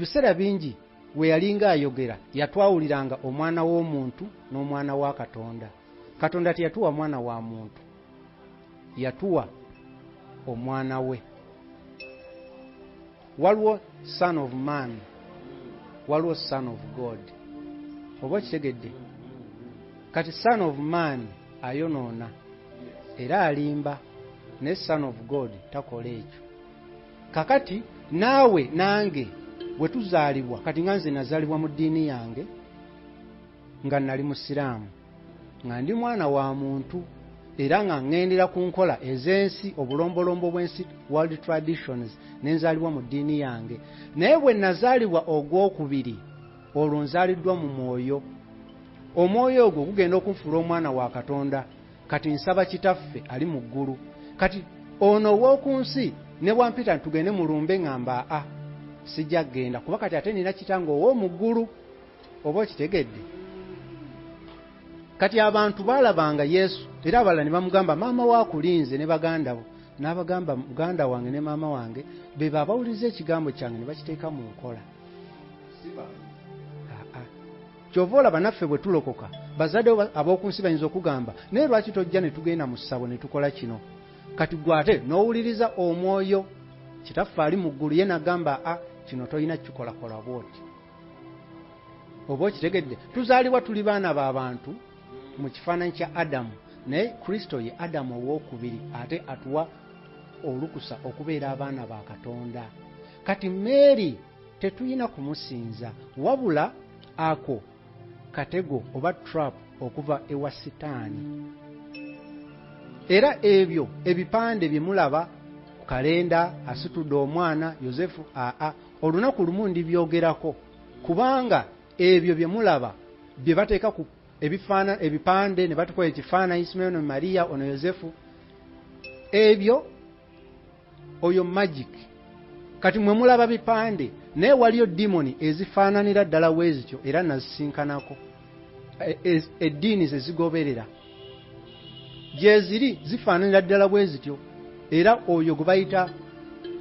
ebiseera bingi we yalinga ayogera yatwawuliranga omwana w'omuntu n'omwana wa Katonda. Katonda teyatuwa mwana wa muntu, yatuwa omwana we. Waliwo son of man, waliwo son of God. Oba kitegedde? Kati son of man ayonoona era alimba, ne son of God takola ekyo. Kakati naawe nange bwe tuzaalibwa, kati nga nze nazaalibwa mu ddiini yange nga nali musiraamu, nga ndi mwana wa muntu era nga ŋŋendera ku nkola ez'ensi, obulombolombo bw'ensi, world traditions, ne nzaalibwa mu ddiini yange. Naye bwe nazaalibwa ogwokubiri, olwo nzaaliddwa mu mwoyo. Omwoyo ogwo gugenda okunfuula omwana wa Katonda. Kati nsaba Kitaffe ali mu ggulu. Kati ono ow'oku nsi ne bwampita tugende mu lumbe ŋŋamba sijja kgenda, kuba kati ate nina kitange ow'omu ggulu. Oba okitegedde? Kati abantu baalabanga Yesu era abalala ne bamugamba maama waakulinze ne baganda bo, n'abagamba muganda wange ne maama wange be babawuliza ekigambo kyange ne bakiteeka mu nkola. Kyova olaba naffe bwe tulokoka bazadde ab'oku nsi bayinza okugamba naye lwaki tojja ne tugenda mu ssabo ne tukola kino. Kati gwe ate n'owuliriza omwoyo Kitaffe ali mu ggulu ye n'agamba kino tolina kukolakola bw'oti. Oba okitegedde? Tuzaalibwa tuli baana b'abantu mu kifaananyi kya Adamu, naye Kristo ye Adamu owookubiri ate atuwa olukusa okubeera abaana ba Katonda. Kati Mary tetuyina kumusinza, wabula ako katego oba trap okuva ewa Sitaani. Era ebyo ebipande bye mulaba ku kalenda asitudde omwana Yosefu, olunaku lumu ndibyogerako, kubanga ebyo bye mulaba bye bateeka ku ebipande ne batukola ekifaananyi Simeoni, Mariya, ono Yosefu, ebyo oyo magic. Kati mwe mulaba bipande, naye waliyo dimoni ezifaananira ddala wezityo era nazisinkanako, eddiini ze zigoberera gye ziri zifaananira ddala bwezityo. Era oyo gwe bayita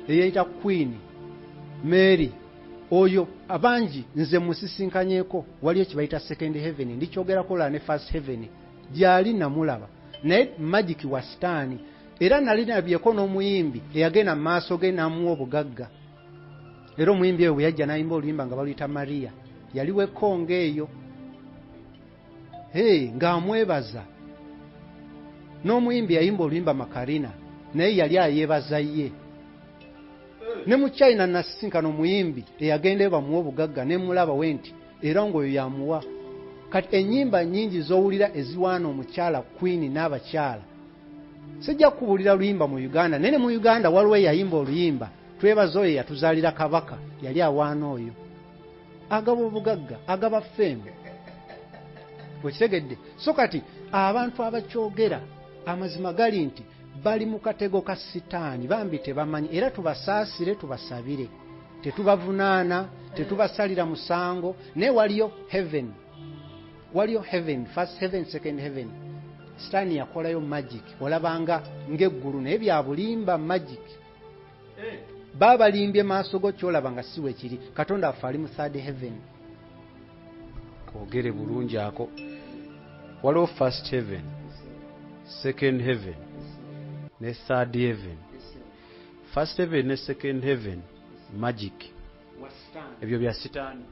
eyayita Queen Mary, oyo abangi nze musisinkanyeeko, waliyo kibayita second heaven, ndikyogerako la ne first heaven gyali namulaba, naye magic wa Sitaani. Era nali nabyeko n'omuyimbi eyagenda mu maaso ge n'amuwa obugagga. Era omuyimbi oyo bwe yajja n'ayimba oluyimba nga baluyita Mariya, yaliwo ekkonga eyo ng'amwebaza. N'omuyimbi yayimba oluyimba Makarina, naye yali ayeebaza ye. Ne mu China nasisinkana omuyimbi eyagenda bamuwa obugagga ne mulaba we nti era ng'oyo yamuwa. Kati ennyimba nnyingi z'owulira eziwaana omukyala Queen n'abakyala, sijja kubuulira luyimba mu Uganda, naye mu Uganda waliwo eyayimba oluyimba twebaza oyo yatuzaalira kabaka, yali awaana oyo, agaba obugagga, agaba ffembe. Wekitegedde? So kati abantu abakyogera amazima gali nti bali mu katego ka Sitaani, bambi tebamanyi, era tubasaasire tubasabire, tetubavunaana, tetubasalira musango. Naye waliyo heaven, waliyo heaven, first heaven, second heaven. Sitaani yakolayo magic, olabanga ng'eggulu naye bya bulimba magic. Babalimbye maaso go kyolaba nga si weekiri. Katonda affe ali mu third heaven. Kwogere bulungi ako. Waliwo first heaven, second heaven ne third heaven. First heaven ne second heaven magic, ebyo bya Sitaani.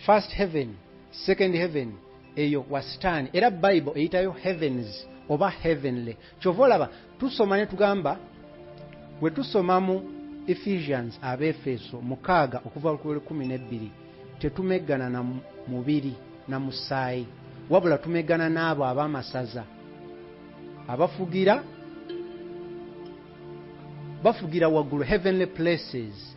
First heaven, second heaven eyo wa Sitaani. Era Bible eyitayo heavens oba heavenly. Kyova olaba tusoma ne tugamba, bwe tusoma mu Ephesians Abefeso 6 okuva ku 12, tetumeggana na mubiri na musaayi, wabula tumeggana n'abo ab'amasaza bafugira waggulu, heavenly places.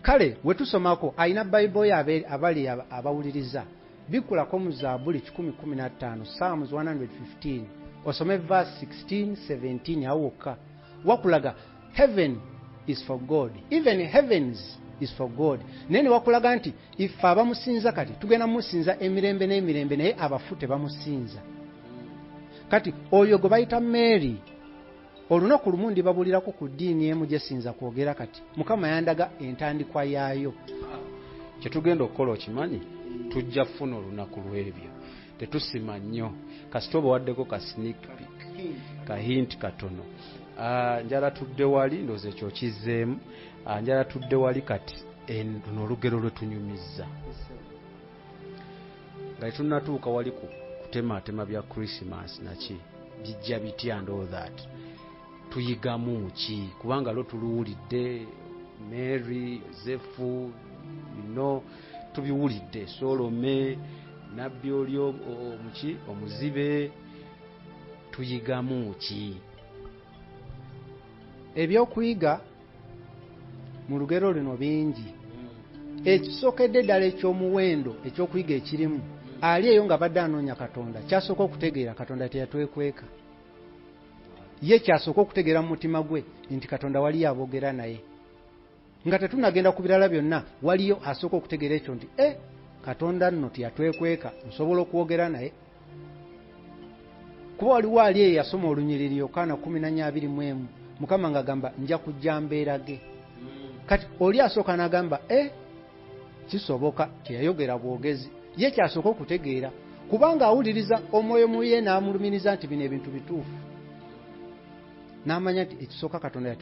Kale we tusomako ayina Bible ya abali abawuliriza, bikulako mu Zaabuli 115, Psalms 115, osome verse 16, 17 awoka wakulaga heaven is for God, even heavens is for God. Nene wakulaga nti ife abamusinza kati tugenda musinza emirembe n'emirembe, naye abafu tebamusinza. Kati oyo gwe bayita Mary, olunaku lumu ndibabulirako ku ddiini emu gye sinza kwogera kati Mukama yandaga entandikwa yaayo. Kyetugenda okukola okimanyi, tujja kufuna olunaku lw'ebyo, tetusima nnyo kasita oba waddeko ka sneak peek, ka hint katono. Njala tudde wali ndowooza ekyo kizzeemu. Njala tudde wali kati luno olugero lwe tunyumizza nga tetunnatuuka wali kutematema bya Christmas naki bijja bitya and all that. Tuyigamu ki kubanga lo tuluwulidde Mary, Yosefu, tubiwulidde Solome, nabbi oli omuki omuzibe. Tuyigamu ki? Ebyokuyiga mu lugero luno bingi. Ekisookedde ddala eky'omuwendo ekyokuyiga ekirimu, ali eyo nga badde anoonya Katonda, kyasooka okutegeera Katonda teyatwekweka. Ye kyasooka okutegeera mu mutima gwe nti Katonda waliyo aboogera naye. Nga tetunagenda ku birala byonna, waliyo asooka okutegeera ekyo nti Katonda nno teyatwekweka, nsobola okwogera naye. Kuba waliwo ali eyo yasoma olunyiriri Yokaana 14:21, Mukama ng'agamba nja kujja mbeerage. Kati oli asooka n'agamba kisoboka, teyayogera bwogezi. Ye kyasooka okutegeera kubanga awuliriza omwoyo mu ye n'amulumiriza nti bino ebintu bituufu. N'amanya nti ekisooka Katonda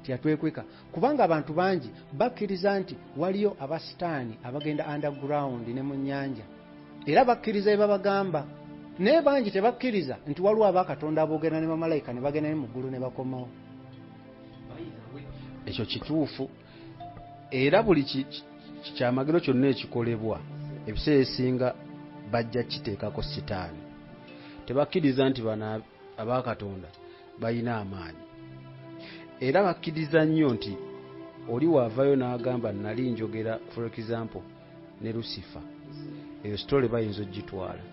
teyatwekweka kubanga abantu bangi bakkiriza nti waliyo abasitaani abagenda underground ne mu nnyanja, era bakkiriza bye babagamba. Naye bangi tebakkiriza nti waliwo abakatonda aboogera ne bamalayika ne bagenda ne mu ggulu ne bakomawo. Ekyo kituufu, era buli kyamagero kyonna ekikolebwa ebiseera ebisinga bajja kiteekako sitaani. Tebakkiriza nti bano abakatonda balina amaanyi, era bakkiriza nnyo nti oli waavayo n'agamba nali njogera for example ne Lucifer, eyo sitole bayinza ogitwala.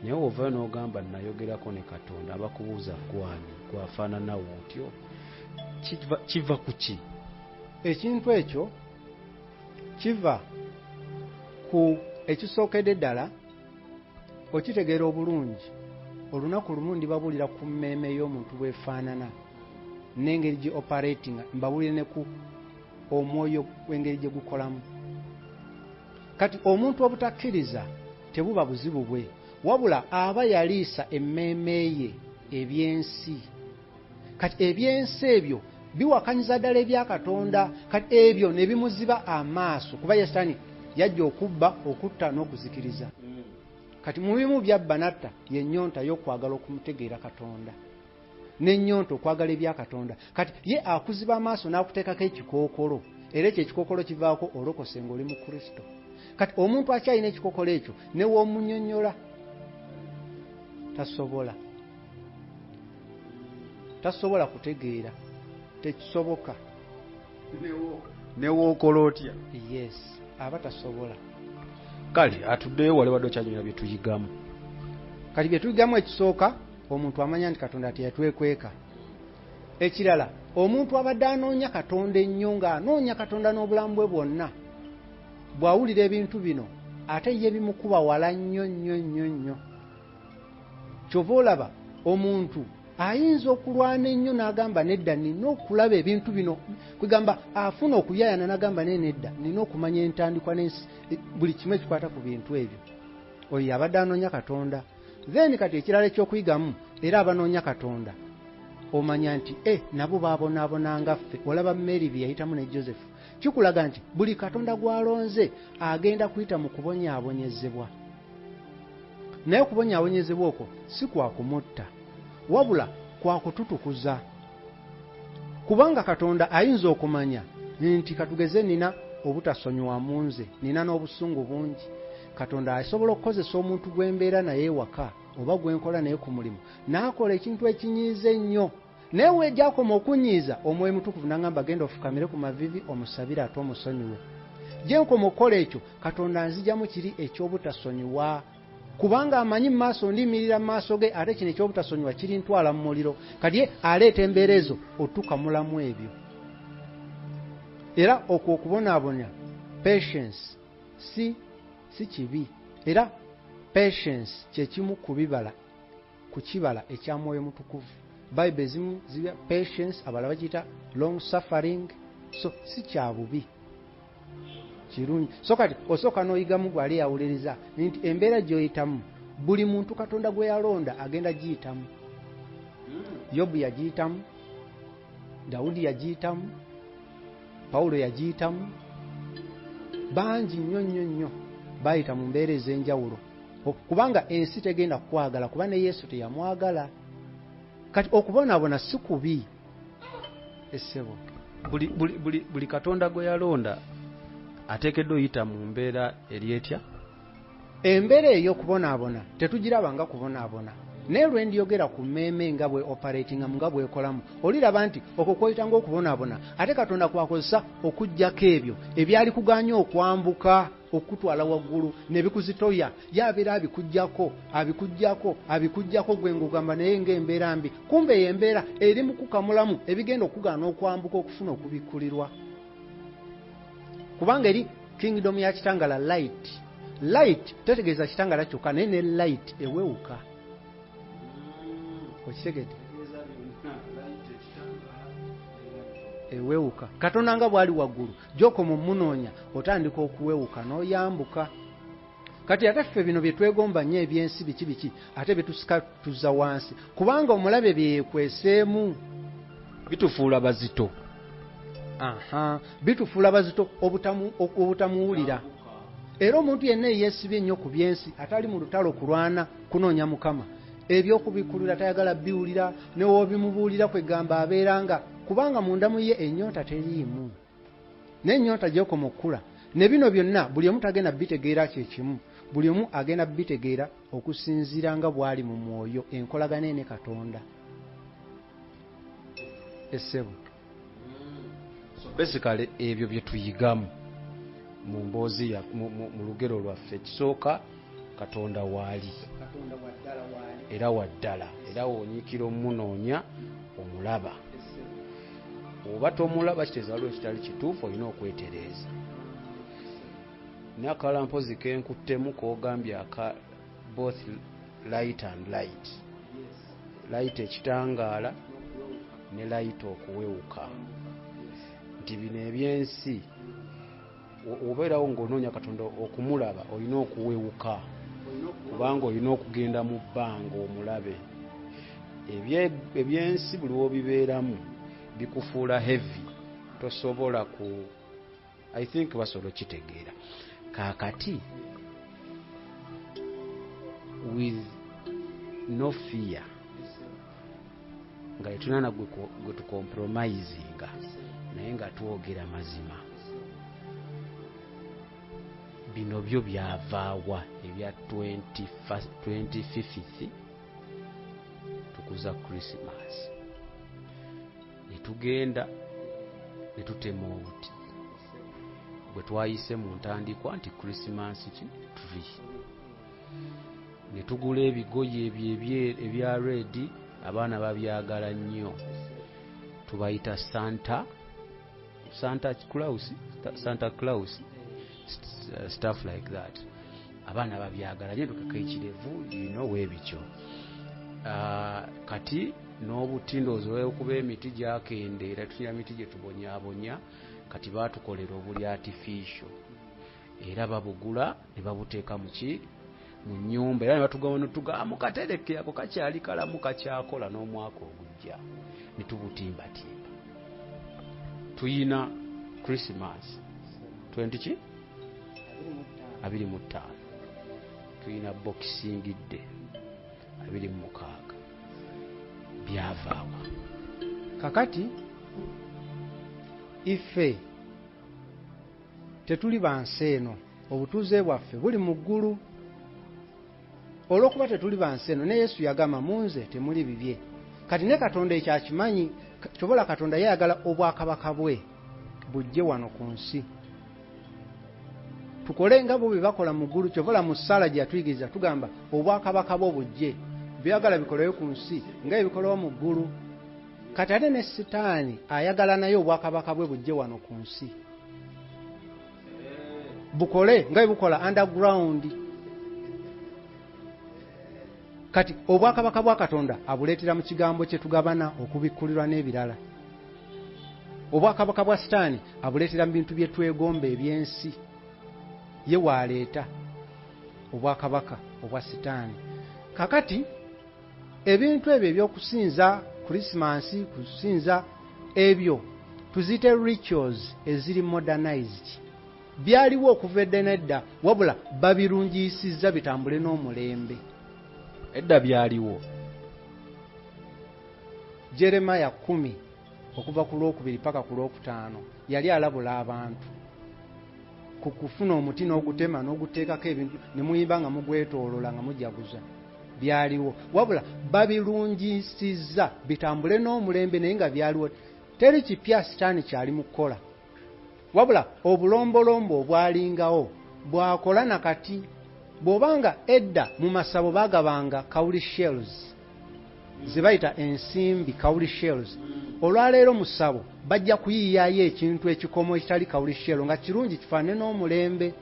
Naye wovayo n'ogamba nayogerako ne Katonda, abakubuuza gwani gwafaanana wotyo, kiva ku ki? Ekintu ekyo kiva ku ekisookedde ddala okitegeera obulungi. Olunaku lumu ndibabulira ku mmeeme y'omuntu bwefaanana n'engeri gye operating, mbabulire ne ku omwoyo w'engeri gye gukolamu. Kati omuntu obutakkiriza tebuba buzibu bwe, wabula aba yaliisa emmeeme ye ebyensi. Kati ebyensi ebyo biwakanyiza ddala ebya Katonda, kati ebyo ne bimuziba amaaso kuba ye Sitaani yajja okubba, okutta n'okuzikiriza. Kati mu bimu byabba n'atta y'ennyonta y'okwagala okumutegeera Katonda n'ennyonta okwagala ebya Katonda. Kati ye akuziba amaaso n'akuteekako ekikookolo, era ekyo ekikookolo kivaako olokose ng'oli mu Kristo. Kati omuntu akyalina ekikookolo ekyo ne w'omunnyonnyola tasobola kutegeera, tekisoboka. Ne w'okola otya? Yes, aba tasobola. Kale atuddeyo wali wadde okyanyumira bye tuyigamu. Kati bye tuyigamu ekisooka, omuntu amanya nti Katonda teyatwekweka. Ekirala, omuntu abadde anoonya Katonda ennyo ng'anoonya Katonda n'obulamu bwe bwonna, bw'awulira ebintu bino ate ye bimukuba wala nnyo nnyo nnyo nnyo. Kyova olaba omuntu ayinza okulwana ennyo n'agamba nedda nina okulaba ebintu bino, kwegamba afuna okuyaayana n'agamba nedda nina okumanya entandikwa buli kimu ekikwata ku bintu ebyo. Oyo abadde anoonya Katonda. Then kati ekirala ekyokuyigamu, era abanoonya Katonda omanya nti nabo baabonaabona nga ffe. Olaba Mary bye yayitamu ne Joseph, kikulaga nti buli Katonda gw'alonze agenda kuyita mu kubonyaabonyezebwa. Naye okubonyaabonyezebwa okwo si kwa kumutta, wabula kwa kututukuza. Kubanga Katonda ayinza okumanya nti katugeze nina obutasonyiwa mu nze, nina n'obusungu bungi. Katonda asobola okukozesa omuntu gw'embeera naye waka oba gwenkola naye ku mulimu n'akola ekintu ekinyiiza ennyo, naye weegyakoma okunyiiza, Omwoyo Mutukuvu n'agamba genda ofukamire ku mavivi omusabire ate omusonyiwe. Gye nkoma okukola ekyo, Katonda anzijamu kiri ekyobutasonyiwa, kubanga amanyi mu maaso ndiyimirira mu maaso ge, ate kino ekyobutasonyiwa kiri ntwala mu muliro. Kati ye aleeta embeera ezo otukamulamu ebyo. Era okwo okubonaabonya patience si kibi, era patience kye kimu ku bibala ku kibala ekya Mwoyo Mutukuvu. Bible ezimu ziba patience, abalala bagiyita long suffering. So si kya bubi, kirungi. So kati osooka n'oyigamu gwali yawuliriza nti embeera gy'oyitamu buli muntu Katonda gwe yalonda agenda giyitamu. Yobu yagiyitamu, Dawudi yagiyitamu, Pawulo yagiyitamu, bangi nnyo bayita mu mbeera ez'enjawulo, kubanga ensi tegenda kukwagala kuba ne Yesu teyamwagala. Kati okubonaabona si kubi essebo. Buli Katonda gwe yalonda ateekeddwa oyita mu mbeera eri etya? Embeera ey'okubonaabona tetugiraba nga kubonaabona, naye lwe ndiyogera ku mmeeme nga bwe operatinga nga bwekolamu oliraba nti okwo kwoyita ng'okubonaabona ate Katonda kwakozesa okuggyako ebyo ebyali kuganya okwambuka okutwala waggulu ne bikuzitoya, yabeera abikuggyako gwe ng'ogamba naye ng'embeera mbi, kumbe eyo embeera eri mu kukamulamu ebigenda okugaana okwambuka okufuna okubikkulirwa. Kubanga eri kingdom ya kitangala light tetegeeza kitangala kyokka naye ne light ewewuka. Okitegedde? Ewewuka. Katonda nga bwali waggulu gy'okoma omunoonya otandika okuwewuka n'oyambuka. Kati ate ffe bino bye twegomba nnyo eby'ensi biki ate betusika tuzza wansi kubanga omulabe byekweseemu bitufuula bazito. Bitufuula bazito obutamuwulira. Era omuntu yenna yeesibye ennyo ku by'ensi atali mu lutalo kulwana kunoonya Mukama, eby'okubikulira tayagala biwulira, ne w'obimubuulira kwegamba abeeranga kubanga munda mu ye ennyonta teriimu, n'ennyonta gy'okoma okkula. Ne bino byonna buli omu tagenda bitegeera kye kimu, buli omu agenda bitegeera okusinziira nga bw'ali mu mwoyo, enkolagana ne Katonda. Essebo. Basically ebyo bye tuyigamu mu mboozi mu lugero lwaffe. Ekisooka Katonda waali era waddala, era woonyiikira omunoonya omulaba. Oba tomulaba kitegeeza waliwo ekitali kituufu, olina okwetereeza. N'akalampozi kenkuttemu k'ogambye aka both light and light. Light ekitangaala ne light okuwewuka. Nti bino ebyensi obeerawo ng'onoonya Katonda okumulaba olina okuwewuka kubanga olina okugenda mu bbanga omulabe. Ebyensi buli w'obibeeramu bikufuula heavy, tosobola I think basobola kitegeera. Kaakati with no fear nga tulina gwe tucompromisinga naye nga twogera mazima. Bino byo byavaawa ebya 25th tukuza Christmas, netugenda netutema obuti bwe twayise mu ntandikwa nti Christmas tree, netugula ebigoye ebya red, abaana babyagala nnyo, tubayita Santa Claus, stuff like that. Abaana babyagala nnyo, tukakirevu webikyo. Kati n'obuti ndowooza okuba emiti gyakendeera, tulina miti gye tubonyaabonya, kati baatukolera obuli artificial era babugula ne babuteeka mu nnyumba era ne batugamba mukatereke ako kakyali kalamu kakyakola n'omwaka ogujja ne tubutimbatimba. Tuyina Christmas 25 tuyina Boxing Day 26 byavaawa. Kakati ife tetuli bansi eno, obutuuze bwaffe buli mu ggulu. Olw'okuba tetuli bansi eno ne Yesu yagamba munze temuli bibye. Kati ne Katonda ekyakimanyi, kyobola Katonda yayagala obwakabaka bwe bujje wano ku nsi. Tukole nga bo bwe bakola mu ggulu. Kyobola mu ssaala gye yatuyigiriza tugamba obwakabaka bwo bujje, byagala bikoleyo ku nsi nga ebikolewo mu ggulu. Kati ate ne Sitaani ayagala naye obwakabaka bwe bujje wano ku nsi, bukole nga bukola underground. kati obwakabaka bwa Katonda abuleetera mu kigambo kye tugabana okubikkulirwa n'ebirala. Obwakabaka bwa Sitaani abuleetera mu bintu bye twegomba ebyensi. Ye waleeta obwakabaka obwa Sitaani. Kakati ebintu ebyo ebyokusinza Christmas, kusinza ebyo tuzite rituals eziri modernized. Byaliwo okuva edda n'edda wabula babirungiisizza bitambule n'omulembe. Edda byaliwo. Jeremiah 10 okuva ku Lwokubiri paka ku Lwokutaano yali alabula abantu ku kufuna omuti n'ogutema n'oguteekako ebintu ne muyimba nga mugwetoolola nga mujaguza. Byaliwo wabula babirungiisizza bitambule n'omulembe naye nga byaliwo. Teri kipya Sitaani kyali mu kukola wabula obulombolombo obwalingawo bwakola nakati. Bw'obanga edda mu masabo bagabanga kawuli shells ze bayita ensimbi kawuli shells, olwaleero mu ssabo bajja kuyiyayo ekintu ekikomo ekitali kawuli shell nga kirungi kifaane n'omulembe.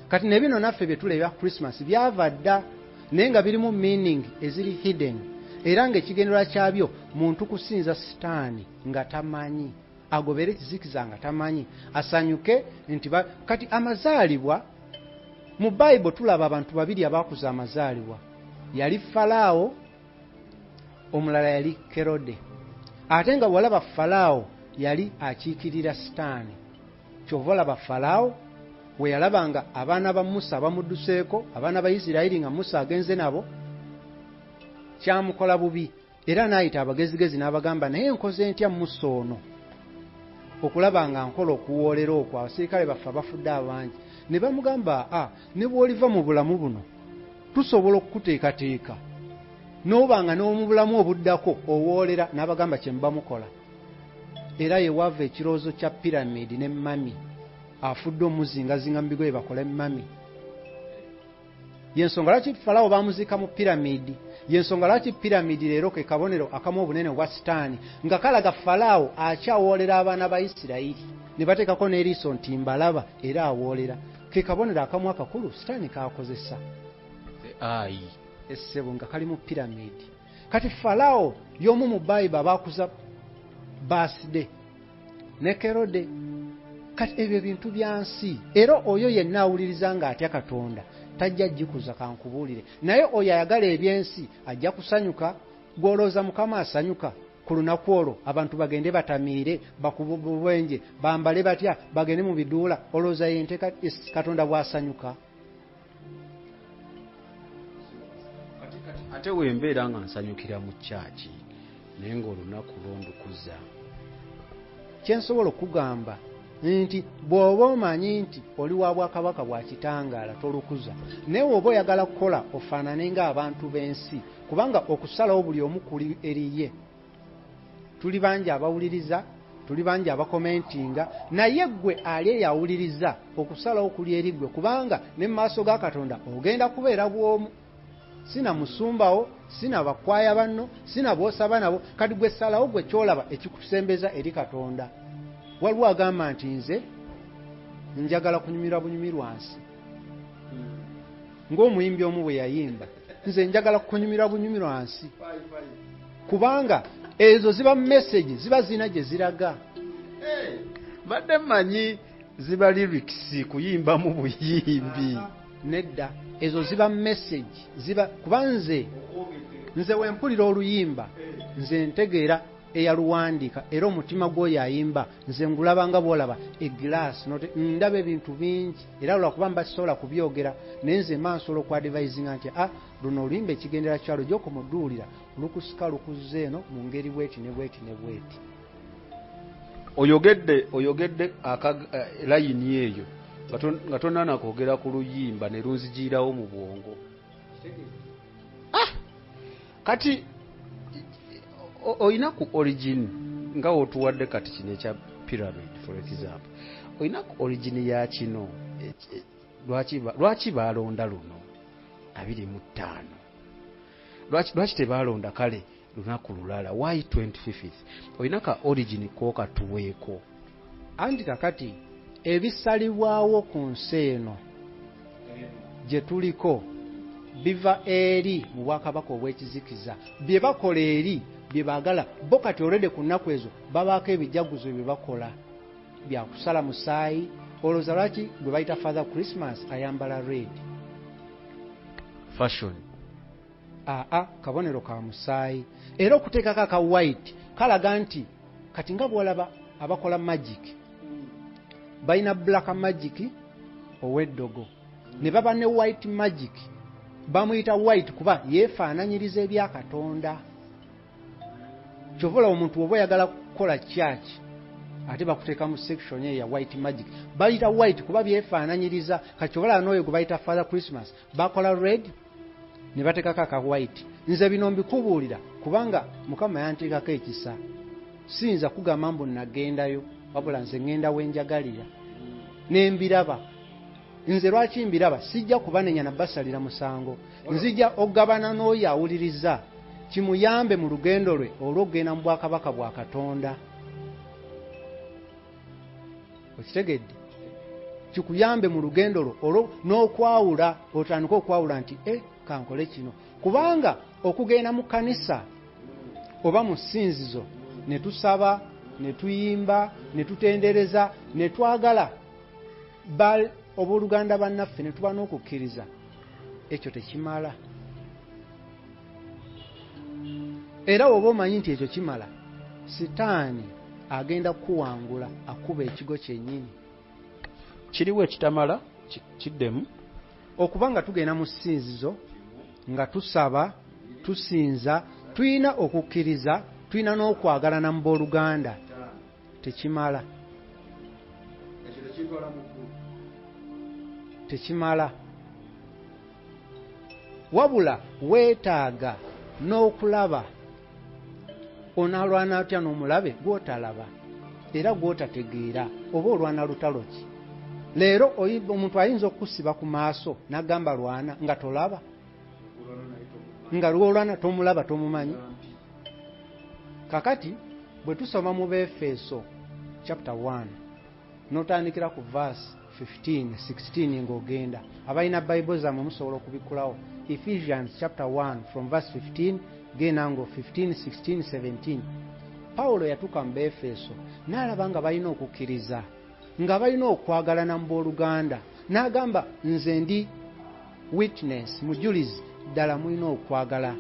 Kati ne bino naffe bye tuleba Christmas byava dda naye nga birimu meaning eziri hidden, era ng'ekigendererwa kyabyo muntu kusinza Sitaani nga tamanyi, agobere kizikiza nga tamanyi, asanyuke nti kati amazaalibwa mu Bible tulaba abantu babiri abakuza amazaalibwa. Yali Falaawo, omulala yali Kerode. Ate nga walaba Falaawo yali akiikirira Sitaani. Kyova olaba Falaawo we yalabanga abaana ba Musa bamudduseeko, abaana ba Isirayiri nga Musa agenze nabo, kyamukola bubi. Era n'ayita abagezigezi n'abagamba naye nkoze ntya Musa ono okulaba nga nkola okuwoolera okwo abasirikale baffe abafudde abangi. Ne bamugamba ne bw'oliva mu bulamu buno tusobola okukuteekateeka n'obanga n'omu bulamu obuddako owoolera. N'abagamba kye muba mukola. Era ye wava ekirowoozo kya piramidi ne mami afudde omuzingazinga mu bigoye bakole mami. Yensonga lwaki Falaawo bamuziika mu piramidi, yensonga lwaki piramidi leero ke kabonero akamu obunene obwa Sitaani nga kalaga Falaawo akyawoolera abaana ba Isirayiri ne bateekako n'eriiso nti mbalaba era awoolera. Ke kabonero akamu akakulu Sitaani kakozesa essebo nga kali mu piramidi. Kati Falaawo y'omu mu Bayiba abakuza baaside ne Kerode. Kati ebyo bintu bya nsi, era oyo yenna awuliriza nga atya Katonda tajja jikuza kankubuulire, naye oyo ayagala ebyensi ajja kusanyuka. Gwolooza Mukama asanyuka ku lunaku olwo abantu bagende batamiire, bakube bwenje, bambale batya, bagende mu biduula, olooza yente Katonda bw'asanyuka? Ate wembeera nga nsanyukira mu kyaki naye ng'olunaku lwondukuza. Kyensobola okugamba nti bw'oba omanyi nti oli wa bwakabaka bwa kitangaala tolukuza, naye bw'oba oyagala kukola ofaanane ng'abantu b'ensi, kubanga okusalawo buli omu kuli eriye. Tuli bangi abawuliriza, tuli bangi abakomentinga, naye ggwe ali eyawuliriza okusalawo kuli eri ggwe, kubanga ne mu maaso ga Katonda ogenda kubeera bw'omu. Sina musumbawo, sina bakwaya banno, sina bw'osaba nabo. Kati gwe salawo gwe kyolaba ekikusembeza eri Katonda. Waliwo agamba nti nze njagala kunyumira bunyumirwansi, ng'omuyimbi omu bwe yayimba, nze njagala kunyumira bunyumirwansi, kubanga ezo ziba message, ziba zina gye ziraga. Badde manyi ziba lyrics kuyimba mu buyimbi. Nedda, ezo ziba message, ziba kuba nze wempulira oluyimba nze ntegeera eyaluwandiika, era omutima gw'oyo ayimba nze ngulabanga bw'olaba eglass, ndaba ebintu bingi era lwakuba mbasobola kubyogera, naye nze mansobola okwadvisinga nti luno oluyimba ekigendera kyalo gy'okumuduulira lukusika lukuze eno mu ngeri bweti ne bweti ne bweti. Oyogedde layini eyo nga tonna kwogera ku luyimba ne lunzijirawo mu bwongo. Kati oyina ku origin nga otuwadde kati kino ekya pyramid for example, oyina ku origin ya kino lwaki balonda luno 25? Lwaki tebalonda kale lunaku lulala? Why 25th? Oyina ka origin kooka tuweeko. Anti kakati ebisalibwawo ku nsi eno gye tuliko biva eri mu bwakabaka obw'ekizikiza. Bye bakola eri bye baagala bo kati olwedde ku nnaku ezo babaako ebijaguzo bye bakola bya kusala musaayi. Olowooza lwaki gwe bayita Father Christmas ayambala red? Fashion. Kabonero ka musaayi. Era okuteekako aka white kalaga nti kati nga bw'olaba abakola magic balina black magic ow'eddogo ne baba ne white magic bamuyita white kuba yeefaananyiriza ebya Katonda. Kyovola omuntu oba oyagala kukola church ate bakuteeka mu section ya white magic bayita white kuba byefaananyiriza. Kakyovola n'oyo gwe bayita Father Christmas bakola red ne bateekako aka white. Nze bino mbikubuulira kubanga Mukama yanteekako ekisa. Siyinza kugamba mbu nagendayo wabula nze ngenda wenjagalira nembiraba. Nze lwaki mbiraba? Sijja kubanenya na basalira musango. Nzija ogabana n'oyo awuliriza kimuyambe mu lugendo lwe olw'okugenda mu bwakabaka bwa Katonda. Okitegedde? Kikuyambe mu lugendo lwo olwo n'okwawula, otandika okwawula nti kankole kino. Kubanga okugenda mu kanisa oba mu ssinzizo ne tusaba ne tuyimba ne tutendereza ne twagala obooluganda bannaffe ne tuba n'okukkiriza, ekyo tekimala. Era oba omanyi nti ekyo kimala, Sitaani agenda kuwangula akuba ekigo kyennyini. Kiriwo ekitamala kiddemu okuba nga tugenda mu ssinzizo nga tusaba tusinza tulina okukkiriza tulina n'okwagalana mu booluganda, tekimala. Tekimala. Wabula weetaaga n'okulaba onaalwana atya n'omulabe gw'otalaba era gw'otategeera oba olwana lutalo ki. Leero omuntu ayinza okusiba ku maaso n'agamba lwana nga tolaba, nga lwolwana tomulaba tomumanyi. Kakati bwe tusoma mu Befeso chapter 1 n'otandikira ku verse 15, 16 ng'ogenda, abalina Bible zammwe musobola okubikulawo. Ephesians chapter 1 from verse 15 genda ngo 15, 16, 17. Pawulo yatuuka mu Befeso n'alaba nga balina okukkiriza, nga balina okwagalana mu booluganda, n'agamba nze ndi witness, mujulizi ddala mulina okwagala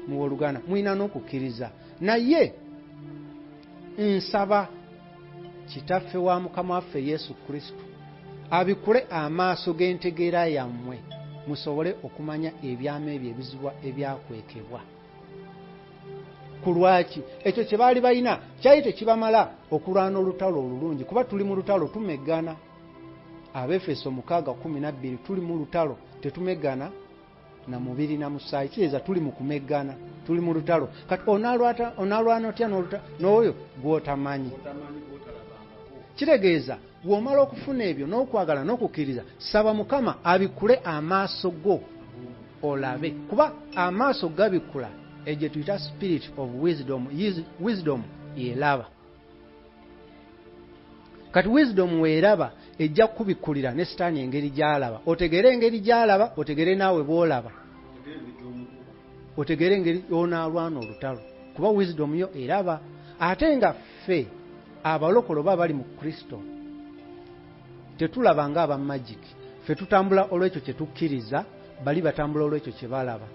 mu booluganda, mulina n'okukkiriza. Naye nsaba Kitaffe wa Mukama waffe Yesu Kristo abikule amaaso g'entegeera yammwe musobole okumanya ebyama ebyo ebizibwa ebyakwekebwa. Ku lwaki ekyo kye baali balina kyali tekibamala okulwana olutalo olulungi, kuba tuli mu lutalo tumeggana. Abefeso 6:12 tuli mu lutalo tetumeggana na mubiri na musaayi, kitegeeza tuli mu kumeggana, tuli mu lutalo. Kati onaalwana otya n'oyo gw'otamanyi? Kitegeeza bw'omala okufuna ebyo n'okwagala n'okukkiriza, saba Mukama abikule amaaso go olabe, kuba amaaso gabikula egye tuyita spirit of wisdom. Wisdom yeraba. Kati wisdom weeraba ejja kubikulira ne Sitaani engeri gy'alaba. Otegere engeri gy'alaba, otegere naawe bw'olaba, otegere engeri onaalwana olutalo, kuba wisdom yo eraba. Ate nga ffe abalokole oba bali mu Kristo tetulaba ng'aba magic. Ffe tutambula olw'ekyo kye tukkiriza, bali batambula olw'ekyo kye balaba.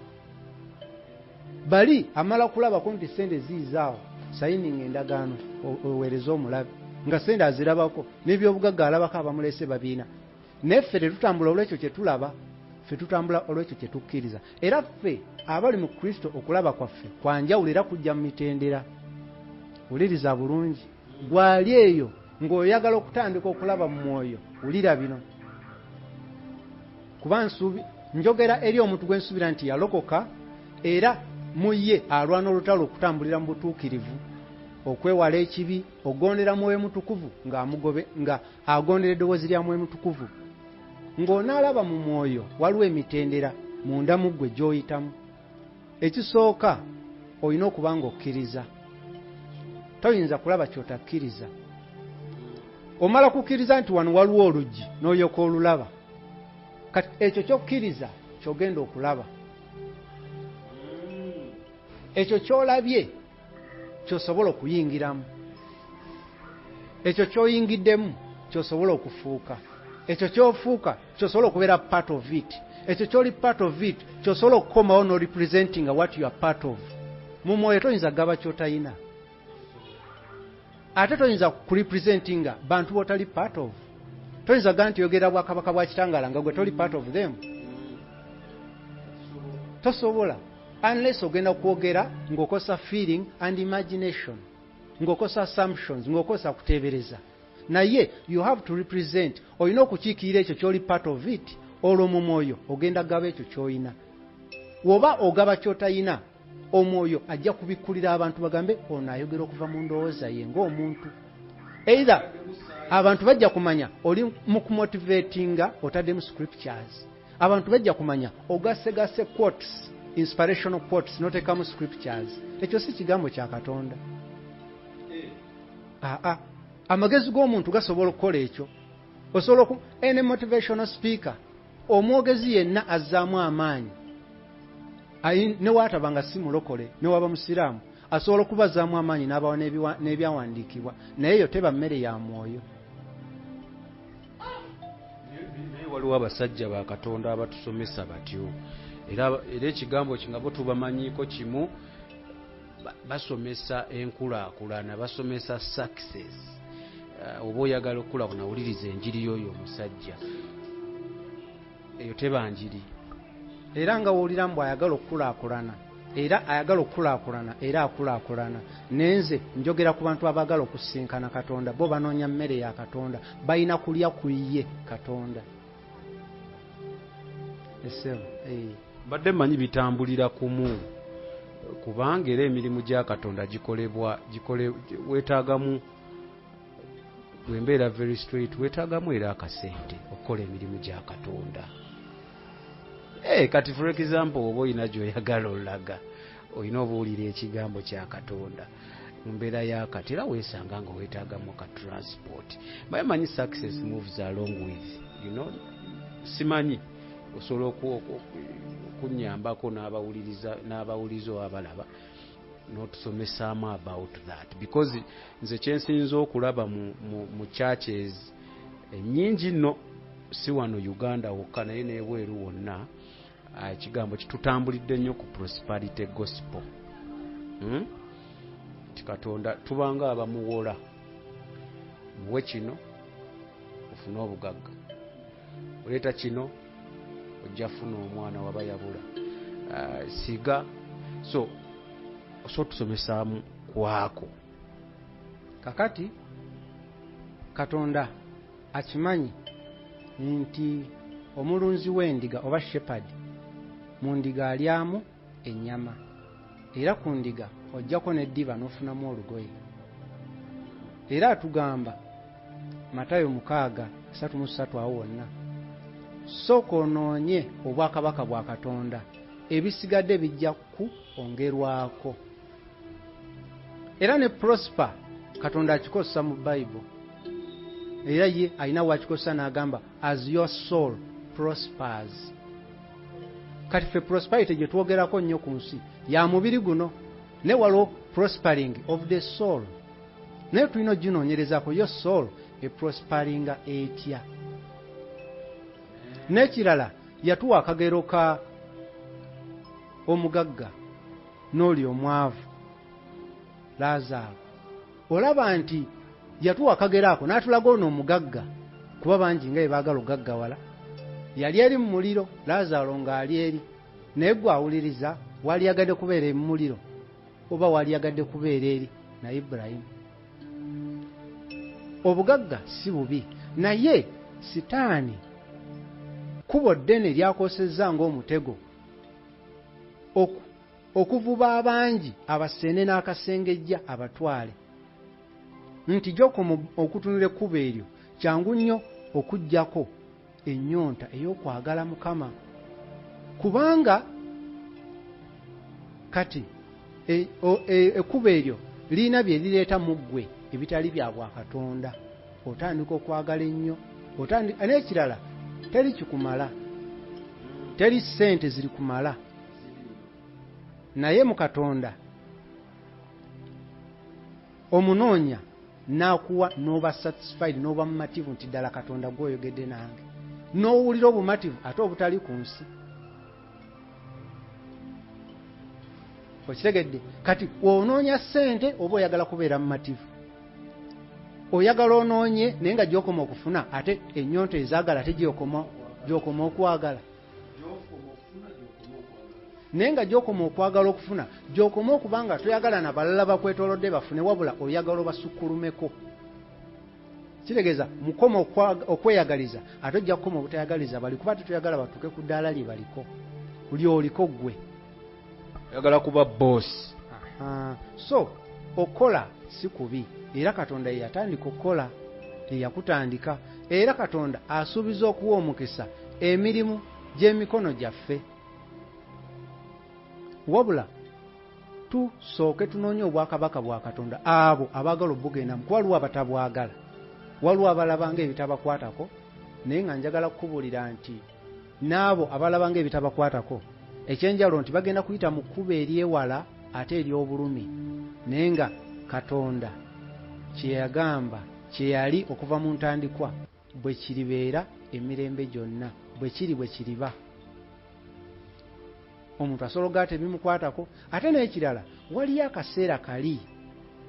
Bali amala kulabako nti sente ziizaawo sayininga endagaano oweereza omulabe nga sente azirabako n'ebyobugagga alabako abamulese babiina. Naye ffe tetutambula olw'ekyo kye tulaba, ffe tutambula olw'ekyo kye tukkiriza. Era ffe abali mu Kristo okulaba kwaffe kwanjawulo era kujja mu mitendera. Wuliriza bulungi, gwali eyo ng'oyagala okutandika okulaba mu mwoyo, wulira bino. Kuba njogera eri omuntu gwe nsuubira nti yalokoka era mu ye alwana olutalo okutambulira mu butuukirivu, okwewala ekibi, ogondera Mwoyo Mutukuvu nga agondera eddoboozi lya Mwoyo Mutukuvu. Ng'onaalaba mu mwoyo waliwo emitendera munda mu ggwe gy'oyitamu. Ekisooka olina okuba ng'okkiriza. Toyinza kulaba ky'otakkiriza. Omala kukkiriza nti wano waliwo oluggi n'oyoka olulaba, kati ekyo ky'okkiriza ky'ogenda okulaba. ekyo kyolabye kyosobola okuyingiramu, ekyo kyoyingiddemu kyosobola okufuuka, ekyo kyofuuka kyosobola okubeera part of it, ekyo kyoli part of it kyosobola okukomawo no representing what you are part of. Mu mwoyo toyinza gaba kyotayina, ate toyinza kurepresentinga bantu botali part of. Toyinza gamba nti yogera bwakabaka bwa kitangala nga gwe toli part of them. Tosobola unless ogenda kwogera ng'okosa feeling and imagination, ng'okosa assumptions, ng'okosa kuteebereza. Naye you have to represent, olina okukiikirira ekyo kyoli part of it, olwo mu mwoyo ogenda gaba ekyo ky'olina. Woba ogaba ky'otayina, omwoyo ajja kubikkulira abantu bagambe ono ayogera okuva mu ndowooza ye ng'omuntu. Either abantu bajja kumanya oli mu kumotivatinga otaddemu scriptures, abantu bajja kumanya ogasegase quotes, inspirational quotes n'otekamu scriptures. Ekyo si kigambo kya Katonda. Amagezi g'omuntu gasobola okukola ekyo. Osobola any motivational speaker, omwogezi yenna azzaamu amaanyi, ne waatabanga si mulokole ne waba musiraamu, asobola okubazaamu amaanyi n'abawa n'ebyawandiikibwa, naye yo teba mmere ya mwoyo. Waliwo abasajja ba Katonda abatusomesa batyo, era ekigambo kingabo tubamanyiiko kimu, basomesa enkulaakulana, basomesa success. Oba oyagala okukulaakulana wuliriza enjiri y'oyo omusajja, eyo teba njiri. Era nga wulira mbu ayagala okukulaakulana, era ayagala okukulaakulana, era akulaakulana. Nenze njogera ku bantu abaagala okusinkana Katonda, bo banoonya mmere ya Katonda, balina kulya ku ye Katonda. Badde mmanyi bitambulira kumu, kubanga era emirimu gya Katonda weetaagamu, bwembeera very straight, weetaagamu era akasente okukola emirimu gya Katonda. Kati for example, oba olina gy'oyagala olaga, olina obuwulira ekigambo kya Katonda mu mbeera yakati, era weesanga nga weetaagamu ka transport. Bamanyi success moves along with, simanyi osobola okunyambako n'abawuliza abalaba n'otusomesaamu about that, because nze kyensinza okulaba mu churches ennyingi nno, si wano Uganda wokka naye n'ebweru wonna, ekigambo kitutambulidde nnyo ku prosperity gospel. Katonda tubanga abamuwola, muwe kino ofune obugagga, oleeta kino ojja funa omwana wabayabula, siga. So tusomesaamu kwako. Kakati Katonda akimanyi nti omulunzi w'endiga oba shepherd mu ndiga alyamu ennyama, era ku ndiga ojjako n'eddiba n'ofunamu olugoye. Era atugamba Matayo 6:33 awo wonna, sooka onoonye obwakabaka bwa Katonda, ebisigadde bijja kwongerwako. Era ne prosper Katonda akikosa mu Bible, era ye alina wakikosa n'agamba as your soul prospers. Kati ffe prosperity gye twogerako nnyo ku nsi ya mubiri guno, ne waliwo prospering of the soul, naye tulina oginoonyerezaako yo soul eprosperinga etya. N'ekirala yatuwa akagero ka omugagga n'oli omwavu Lazaro. Olaba nti yatuwa akagero ako n'atulaga ono omugagga, kuba bangi nga baagala ogaggawala. Yali eri mu muliro, Lazaro ng'ali eri, naye gwe awuliriza wali yagadde kubeera mu muliro oba wali yagadde kubeera eri na Ibulayimu. Obugagga si bubi, naye Sitaani kubo ddene lyakosezza ng'omutego okuvuba abangi abasene n'akasengejja abatwale, nti gy'okoma okutunula ekkubo eryo kyangu nnyo okuggyako ennyonta ey'okwagala Mukama, kubanga kati ekkubo eryo lirina bye lireeta mu ggwe ebitali bya bwa Katonda. Otandika okwagala ennyo, n'ekirala teri kikumala, teri ssente ziri kumala. naye mu Katonda omunoonya n'akuwa n'oba satisfied n'oba mumativu nti ddala Katonda gw'oyogedde nange, n'owulira obumativu ate obutali ku nsi. Okitegedde? Kati onoonya ssente oba oyagala kubeera mumativu? Oyagala onoonye naye nga gy'okoma okufuna ate ennyonto ezaagala ate gy'okoma okwagala. Naye nga gy'okoma okwagala okufuna gy'okoma okubanga toyagala na balala bakwetoolodde bafune, wabula oyagala obasukkulumeko. Kitegeeza mukoma okweyagaliza ate ojja kukoma obutayagaliza bali, kuba toyagala batuuke ku ddaala lye baliko, lyoliko ggwe. Oyagala kuba boss. So okola si kubi, era Katonda ye yatandika okukola, yakutandika, era Katonda asuubiza okuwa omukisa emirimu gy'emikono gyaffe. Wabula tusooke tunoonye obwakabaka bwa Katonda abo abaagala obugendamu, kuba waliwo abatabwagala, waliwo abalabanga ebitabakwatako. Naye nga njagala kukubuulira nti n'abo abalabanga ebitabakwatako ekyenjalo nti bagenda kuyita mu kkubo eryewala ate ery'obulumi, naye nga Katonda kye yagamba kye yali okuva mu ntandikwa bwe kiribeera emirembe gyonna, bwe kiri bwe kiriba. Omuntu asobola ate bimukwatako. Ate n'ekirala, waliyo akaseera kali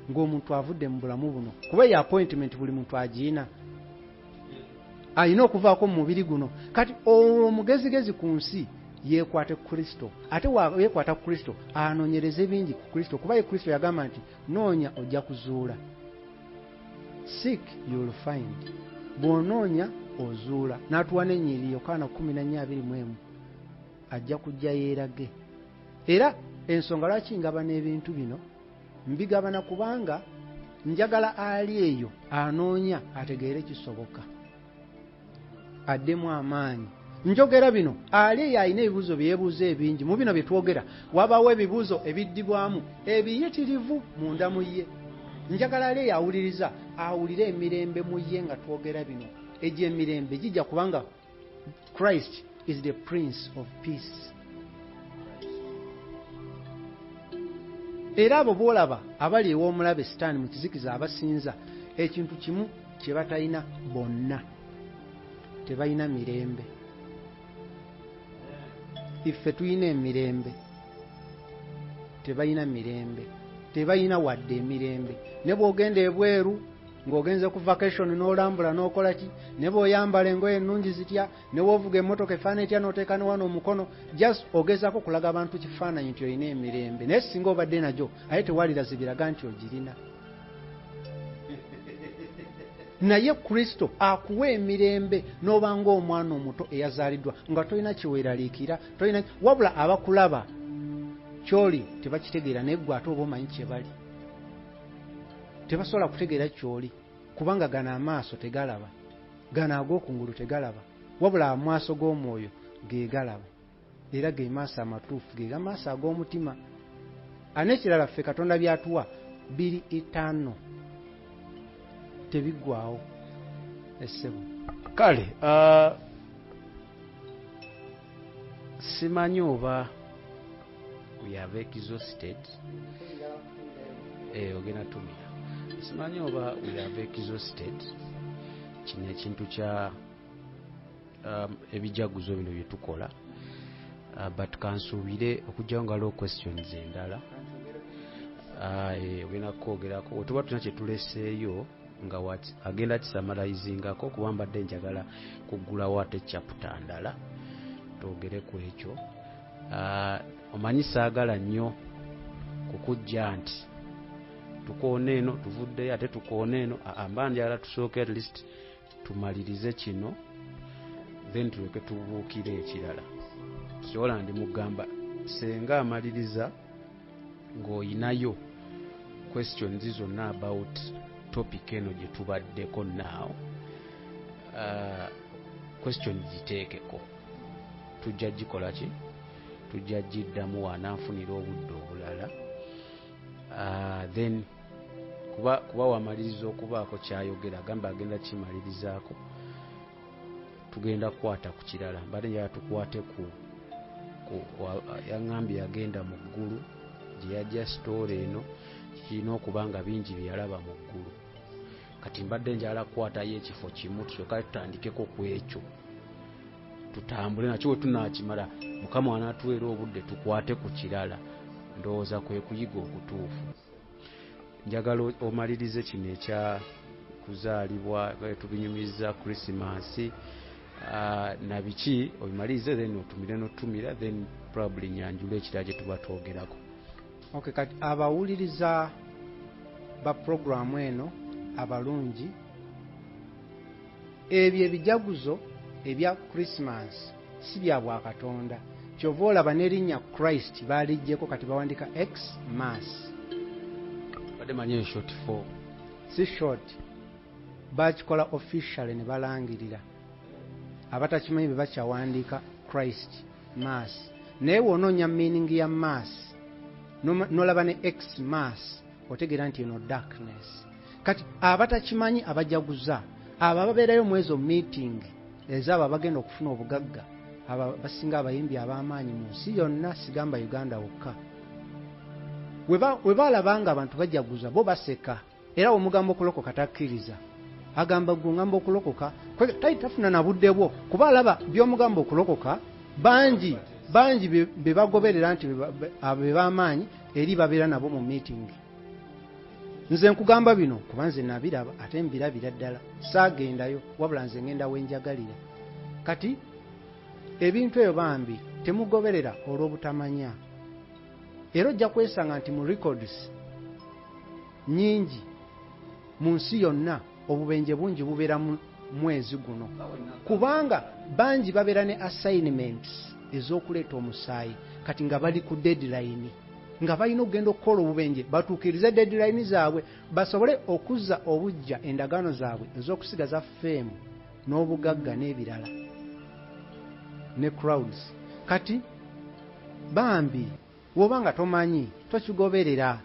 ng'omuntu avudde mu bulamu buno, kuba ya appointment buli muntu agiina, alina okuvaako mu mubiri guno. Kati omugezigezi ku nsi yeekwate ku Kristo, ate yeekwata ku Kristo anoonyereze bingi ku Kristo, kuba ye Kristo yagamba nti noonya ojja kuzuula. Seek you will find. Bw'onoonya ozuula. N'atuwa n'ennyiriri Yokaana 14:21 ajja kujja yeerage. Era ensonga lwaki ngabana ebintu bino, mbigabana kubanga njagala ali eyo anoonya ategeere kisoboka, addemu amaanyi. Njogera bino ali eyo alina ebibuuzo byebuuza ebingi. Mu bino bye twogera wabaawo ebibuuzo ebiddibwamu ebiyitirivu munda mu ye. Njagala ali eyo awuliriza awulire emirembe mu ye nga twogera bino. Egyo emirembe gijja kubanga Christ is the Prince of Peace. Era abo boolaba abali ew'omulabe Sitaani mu kizikiza abasinza, ekintu kimu kye batalina bonna, tebalina mirembe. Iffe tulina emirembe, tebalina mirembe, tebalina wadde emirembe. Ne bw'ogenda ebweru ng'ogenze ku vacation n'olambula n'okola ki, ne bw'oyambala engoye ennungi zitya, ne bw'ovuga emmotoka efaana etya n'oteeka ne wano omukono, just ogezaako kulaga abantu kifaananyi nti olina emirembe. Naye singa obadde nagyo ate tewalirazi biraga nti ogirina. Naye Kristo akuwa emirembe n'oba ng'omwana omuto eyazaaliddwa nga tolina kiweeraliikira, tolina wabula abakulaba kyoli tebakitegeera, naye ggwe ate oba omanyi kye bali. Tebasobola kutegeera kyoli kubanga gano amaaso tegalaba, gano ag'okungulu tegalaba, wabula amaaso g'omwoyo ge galaba, era ge maaso amatuufu, ge maaso ag'omutima. N'ekirala ffe Katonda byatuwa biri etaano, tebiggwaawo. Essebo Kale simanyi oba we have exhausted ogenda tumira, simanyi oba we have exhausted kino ekintu kya ebijaguzo bino bye tukola, but kansuubire okujjawo nga low questions endala ogenda kwogerako otuba tulina kye tuleseeyo nga wati agenda kisamalizingako, kuba mbadde njagala kuggulawo ate chapter ndala twogere ku ekyo. Omanyi saagala nnyo kukujja nti tukoona eno tuvuddeyo ate tukoona eno, mba njagala tusooke at least tumalirize kino then tuleke tubuukire ekirala. Sobola ndi mugamba senga amaliriza ng'oyinayo questions zonna about topic eno gye tubaddeko now, questions giteekeko, tujja gikola ki, tujja giddamu wananfunira obudde obulala, then kuba wamaliriza okubaako kyayogera agamba agenda kimalirizaako, tugenda kukwata ku kirala. Mbadde njagala tukwate ku yaŋŋambye yagenda mu ggulu gye yajja sitoola eno kirina okuba nga bingi bye yalaba mu ggulu. Kati mbadde njala kukwatayo ekifo kimu tusooka tutandikeko ku ekyo tutambule nakyo bwe tunaakimala Mukama anaatuweera obudde tukwate ku kirala. Ndowooza kwe kuyiga okutuufu. Njagala omalirize kino ekya kuzaalibwa tubinyumiriza Krisimansi na biki obimalirize then otumire n'otumira then probably nyanjula ekirala gye tuba twogerako. Okay, kati abawuliriza ba programu eno abalungi, ebyo ebijaguzo ebya Christmas si bya Bwakatonda. Kyova olaba n'erinnya Christ baaligyeko kati bawandika Xmas. Badde manyi short for si short, bakikola officially ne balangirira. Abatakimanyi be bakyawandiika Christ Mass. Naye wonoonya meaning ya Mass nolaba ne Xmas otegeera nti eno darkness. Kati abatakimanyi abajaguza abo ababeerayo mu ezo meeting ez'abo abagenda okufuna obugagga aba basinga abayimbi ab'amaanyi mu nsi yonna, sigamba Uganda wokka. We baalabanga abantu bajaguza bo baseka, era omugambo okulokoka takkiriza. Agamba gungamba okulokoka tafuna na budde bwo kuba alaba by'omugambo okulokoka bangi be bagoberera nti be b'amaanyi eri babeera nabo mu meeting. Nze nkugamba bino kuba nze nabiraba ate mbirabira ddala, saagendayo wabula nze ngenda wenjagalira. Kati ebintu ebyo bambi temugoberera olw'obutamanya, era ojja kwesanga nti mu records nyingi mu nsi yonna obubenje bungi bubeera mu mwezi guno, kubanga bangi babeera ne assignments ez'okuleeta omusaayi kati nga bali ku deadline, nga balina okugenda okukola obubenje batuukirize deadline zaabwe basobole okuzza obujja endagaano zaabwe ez'okusigaza ffeemu n'obugagga n'ebirala ne crowds. Kati bambi woba nga tomanyi tokigoberera,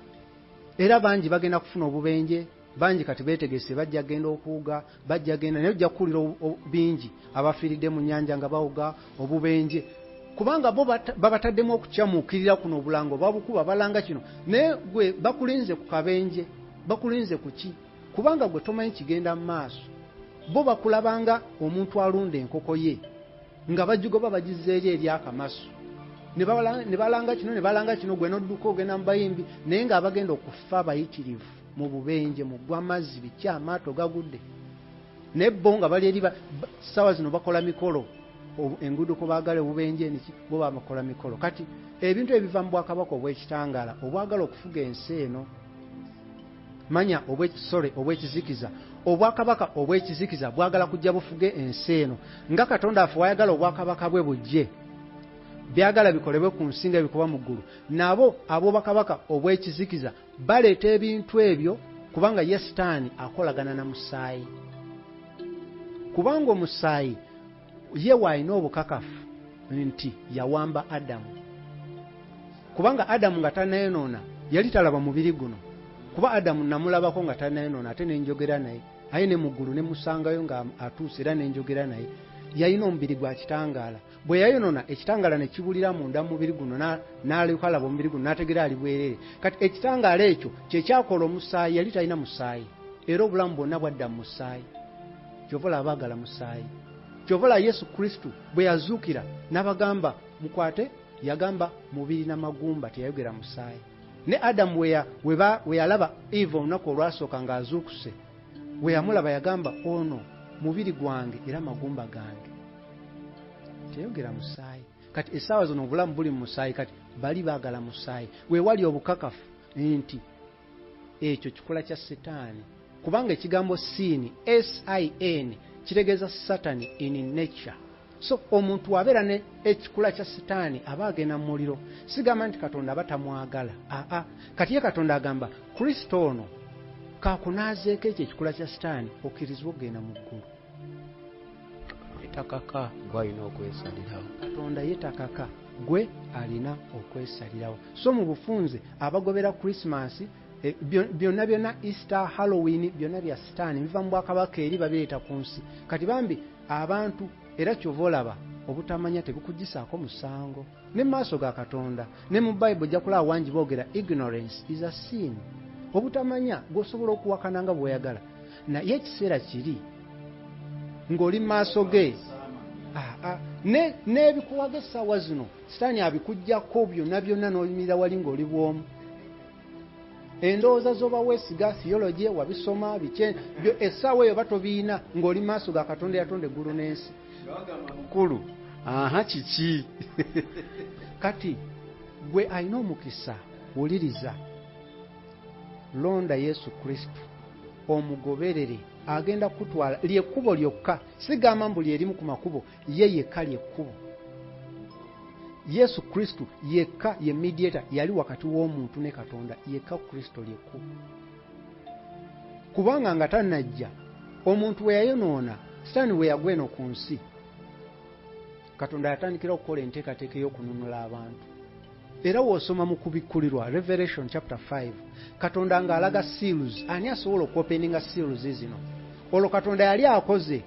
era bangi bagenda kufuna obubenje, bangi kati beetegese bajja genda okuwuga, bajja genda naye ojja kuwulira bingi abafiiridde mu nnyanja nga bawuga obubenje, kubanga bo babataddemu okukyamuukirira kuno obulango babukuba balanga kino, naye gwe bakulinze ku kabenje, bakulinze ku ki? Kubanga gwe tomanyi kigenda mu maaso. Bo bakulabanga omuntu alunda enkoko ye nga bagigoba bagizza eri akamaso, ne balanga kino ne balanga kino, gwe n'odduka ogenda mu bayimbi, naye ng'abagenda okufa abayitirivu mu bubenje mu ggwa mazzi biki amaato gagudde, naye bo nga bali eri ssaawa zino bakola mikolo enguudo ko baagala obubenje niki bo bakola mikolo. Kati ebintu ebiva mu Bwakabaka obw'ekitangaala obwagala okufuga ensi eno, manya obw'ekizikiza, obwakabaka obw'ekizikiza bwagala kujja bufuge ensi eno nga Katonda afe wayagala obwakabaka bwe bujje byagala bikolebwe ku nsinga ebikuba mu ggulu, nabo ab'obwakabaka obw'ekizikiza baleeta ebintu ebyo kubanga ye Sitaani akolagana na musaayi, kubanga omusaayi ye waalina obukakafu nti yawamba Adamu, kubanga Adamu nga tanneyonoona yali talaba mubiri guno, kuba Adamu namulabako nga tanneyonoona ate nenjogera naye, aye ne mu ggulu ne musangayo nga atuuse era nenjogera naye, yalina omubiri gwa kitangaala. Bwe yayonoona ekitangaala ne kibulira munda mu mubiri guno n'alyoka alaba omubiri guno n'ategeera ali bwereere. Kati ekitangaala ekyo kye kyakola omusaayi, yali talina musaayi, era obulamu bwonna bwadda mu musaayi. Kyova olaba baagala musaayi. Kyova olaba Yesu Kristo bwe yazuukira n'abagamba mukwate, yagamba mubiri n'amagumba, teyayogera musaayi. Ne Adamu we yalaba Eva olunaku olwasooka ng'azuukuse, we yamulaba yagamba ono mubiri gwange era magumba gange, teyogera musaayi. Kati essaawa zino obulamu buli mu musaayi, kati bali baagala musaayi. We wali obukakafu nti ekyo kikola kya Setaani, kubanga ekigambo sin sin kitegeeza Satan in nature. So omuntu abeera ne ekikula kya Setaani aba agenda mu muliro. Sigamba nti Katonda aba tamwagala, kati ye Katonda agamba Kristo ono kakunaazeeko ekyo ekikula kya Setaani okkirizibwa okugenda mu ggulu. Yetakaka gwe alina okwesalirawo. Katonda yetakaka gwe alina okwesalirawo. So mu bufunze abagobera Christmas byonna Easter, Halloween byonna bya Setaani biva mu Bwakabaka eri babireeta ku nsi. Kati bambi abantu era kyova olaba obutamanya tebikugisaako musango ne mu maaso ga Katonda. Ne mu Bible ojja kulaba wangi boogera ignorance is a sin. Obutamanya gwosobola okuwakana nga bw'oyagala, naye ekiseera kiri ng'oli mu maaso ge n'ebikuwaga essaawa zino sitaani abikuggyako byonna n'oyimirira wali ng'oli bwomu. Endowooza z'oba weesiga theology wabisoma byo essaawa eyo batobiina ng'oli mu maaso ga Katonda yatonda eggulu n'ensi. Mukulu kiki kati gwe alina omukisa wuliriza, londa Yesu Kristo omugoberere, agenda kutwala lyekkubo lyokka. Sigamba mbu lyerimu ku makubo, ye yekka lyekkubo. Yesu Kristo yekka ye mediator, yali wakati w'omuntu ne Katonda, yekka Kristo lyekkubo. Kubanga nga tannajja omuntu we yayonoona, sitaani we yagwa eno ku nsi, Katonda yatandikira okukola enteekateeka y'okununula abantu. Era w'osoma mu kubikkulirwa Revelation chapter 5, Katonda ng'alaga seals. Ani asobola okwopeninga seals zino? Olwo Katonda yali akoze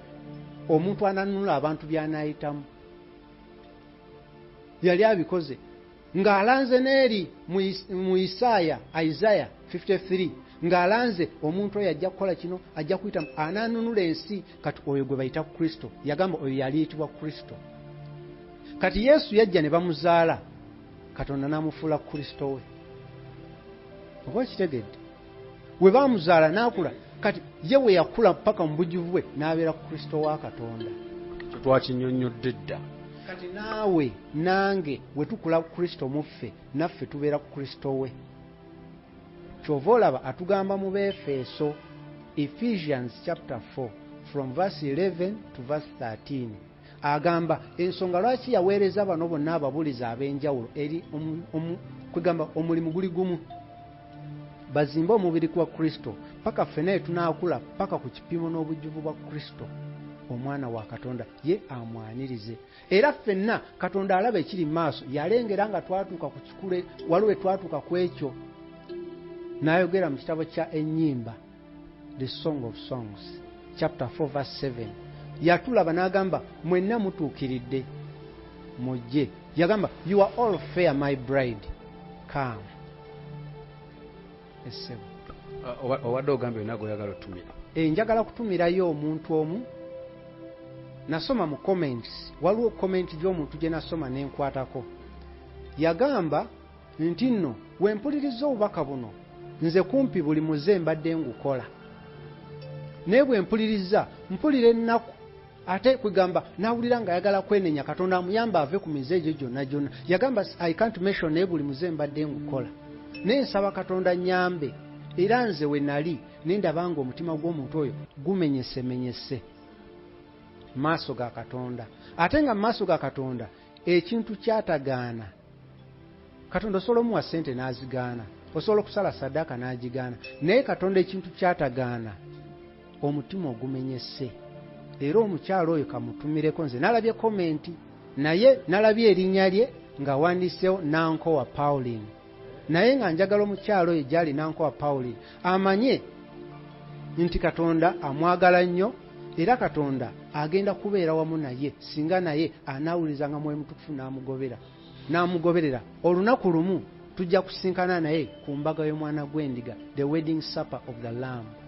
omuntu ananunula abantu by'anaayitamu. Yali abikoze ng'alanze n'eri mu Isaiah 53 ng'alanze omuntu oyo ajja kukola kino, ajja kuyitamu ananunula ensi. Kati oyo gwe bayita Kristo, yagamba oyo yali yitibwa Kristo. Kati Yesu yajja ne bamuzaala, Katonda n'amufuula Kristo we. Oba kitegedde? We baamuzaala n'akula, kati ye we yakula paka mu bujjuvu bwe n'abeera Kristo wa Katonda. Twakinnyonnyodde dda. Kati naawe nange we tukula Kristo muffe, naffe tubeera Kristo we. Kyova olaba atugamba mu Befeso, Ephesians chapter 4 from verse 11 to verse 13. Agamba ensonga lwaki yaweereza bano bonna ababulizi ab'enjawulo eri kwegamba omulimu guli gumu, bazimbe omubiri kwa Kristo paka ffenna tunaakula paka ku kipimo n'obujjuvu bwa Kristo omwana wa Katonda, ye amwanirize. Era ffenna Katonda alaba ekiri mu maaso, yalengera nga twatuuka ku kikule, waliwo twatuuka ku ekyo. N'ayogera mu kitabo kya Ennyimba, The Song of Songs chapter 4 verse 7. Yatulaba n'agamba mwenna mutuukiridde mujje. Yagamba you are all fair my bride, come. Essebo owadde ogambye nago oyagala otumira. Njagala kutumirayo omuntu omu. Nasoma mu comments, waliwo comment gy'omuntu gye nasoma n'enkwatako. Yagamba nti nno wempuliriza obubaka buno nze kumpi buli muze mbadde ngukola, naye bwe mpuliriza mpulira ennaku. Ate kugamba nawulira nga ayagala kwenenya Katonda amuyamba ave ku mize egyo gyonna. Yagamba I can't mention naye buli muze mbadde ngukola, naye nsaba Katonda nyambe. Era nze we nali nendaba nga omutima gw'omuntu oyo gumenyesemenyese maaso ga Katonda. Ate nga maaso ga Katonda ekintu kyatagaana. Katonda osobola omuwa ssente n'azigaana, osobola okusala saddaaka n'agigaana, naye Katonda ekintu kyatagaana omutima ogumenyese. Era omukyalo oyo kamutumireko. Nze nalabye komenti, naye nalabye erinnya lye nga wandiseewo Nankowa Pauline, naye nga njagala omukyalo oyo gyali Nankowa Pauline amanye nti Katonda amwagala nnyo, era Katonda agenda kubeera wamu naye singa naye anaawuliriza nga Mwoyo Mutukuvu n'amugoberera. Olunaku lumu tujja kusinkana naye ku mbaga y'omwana gw'endiga, the wedding supper of the Lamb.